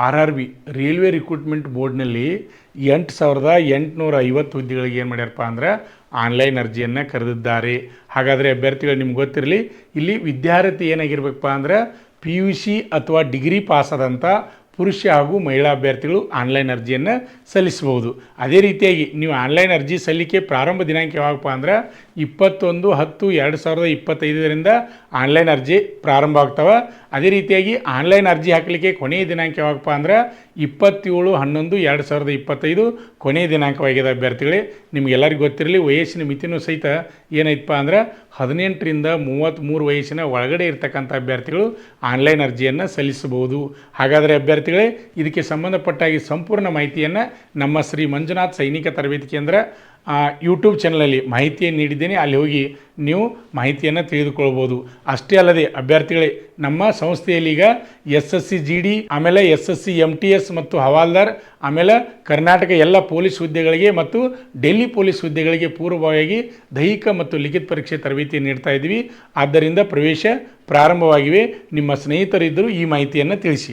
RRB railway recruitment ಬೋರ್ಡ್ನಲ್ಲಿ 8,850 ಹುದ್ದೆಗಳಿಗೆ ಏನು ಮಾಡ್ಯಾರಪ್ಪ ಅಂದ್ರೆ ಆನ್ಲೈನ್ ಅರ್ಜಿಯನ್ನು ಕರೆದಿದ್ದಾರೆ. ಹಾಗಾದರೆ ಅಭ್ಯರ್ಥಿಗಳು ನಿಮ್ಗೆ ಗೊತ್ತಿರಲಿ, ಇಲ್ಲಿ ವಿದ್ಯಾರ್ಥಿ ಏನಾಗಿರ್ಬೇಕಪ್ಪ ಅಂದ್ರೆ PUC ಅಥವಾ ಡಿಗ್ರಿ ಪಾಸಾದಂಥ ಪುರುಷ ಹಾಗೂ ಮಹಿಳಾ ಅಭ್ಯರ್ಥಿಗಳು ಆನ್ಲೈನ್ ಅರ್ಜಿಯನ್ನು ಸಲ್ಲಿಸಬಹುದು. ಅದೇ ರೀತಿಯಾಗಿ ನೀವು ಆನ್ಲೈನ್ ಅರ್ಜಿ ಸಲ್ಲಿಕೆ ಪ್ರಾರಂಭ ದಿನಾಂಕ ಯಾವಾಗಪ್ಪ ಅಂದ್ರೆ 21/10/2025 ಆನ್ಲೈನ್ ಅರ್ಜಿ ಪ್ರಾರಂಭ ಆಗ್ತವೆ. ಅದೇ ರೀತಿಯಾಗಿ ಆನ್ಲೈನ್ ಅರ್ಜಿ ಹಾಕಲಿಕ್ಕೆ ಕೊನೆಯ ದಿನಾಂಕ ಯಾವಾಗಪ್ಪ ಅಂದ್ರೆ 27/11/2025 ಕೊನೆಯ ದಿನಾಂಕವಾಗಿದೆ. ಅಭ್ಯರ್ಥಿಗಳೇ, ನಿಮಗೆಲ್ಲರಿಗೂ ಗೊತ್ತಿರಲಿ, ವಯಸ್ಸಿನ ಮಿತಿನೂ ಸಹಿತ ಏನೈತಪ್ಪ ಅಂದ್ರೆ 18ರಿಂದ 33 ವಯಸ್ಸಿನ ಒಳಗಡೆ ಇರ್ತಕ್ಕಂಥ ಅಭ್ಯರ್ಥಿಗಳು ಆನ್ಲೈನ್ ಅರ್ಜಿಯನ್ನು ಸಲ್ಲಿಸಬಹುದು. ಹಾಗಾದರೆ ಅಭ್ಯರ್ಥಿಗಳೇ, ಇದಕ್ಕೆ ಸಂಬಂಧಪಟ್ಟಾಗಿ ಸಂಪೂರ್ಣ ಮಾಹಿತಿಯನ್ನು ನಮ್ಮ ಶ್ರೀ ಮಂಜುನಾಥ್ ಸೈನಿಕ ತರಬೇತಿ ಕೇಂದ್ರ ಯೂಟ್ಯೂಬ್ ಚಾನಲಲ್ಲಿ ಮಾಹಿತಿಯನ್ನು ನೀಡಿದ್ದೇನೆ. ಅಲ್ಲಿ ಹೋಗಿ ನೀವು ಮಾಹಿತಿಯನ್ನು ತಿಳಿದುಕೊಳ್ಬೋದು. ಅಷ್ಟೇ ಅಲ್ಲದೆ ಅಭ್ಯರ್ಥಿಗಳೇ, ನಮ್ಮ ಸಂಸ್ಥೆಯಲ್ಲಿ ಈಗ SSC GD, ಆಮೇಲೆ SSC MTS ಮತ್ತು ಹವಾಲ್ದಾರ್, ಆಮೇಲೆ ಕರ್ನಾಟಕ ಎಲ್ಲ ಪೊಲೀಸ್ ಹುದ್ದೆಗಳಿಗೆ ಮತ್ತು ಡೆಲ್ಲಿ ಪೊಲೀಸ್ ಹುದ್ದೆಗಳಿಗೆ ಪೂರ್ವಭಾವಿಯಾಗಿ ದೈಹಿಕ ಮತ್ತು ಲಿಖಿತ ಪರೀಕ್ಷೆ ತರಬೇತಿ ನೀಡ್ತಾ ಇದ್ದೀವಿ. ಆದ್ದರಿಂದ ಪ್ರವೇಶ ಪ್ರಾರಂಭವಾಗಿವೆ. ನಿಮ್ಮ ಸ್ನೇಹಿತರಿದ್ದರೂ ಈ ಮಾಹಿತಿಯನ್ನು ತಿಳಿಸಿ.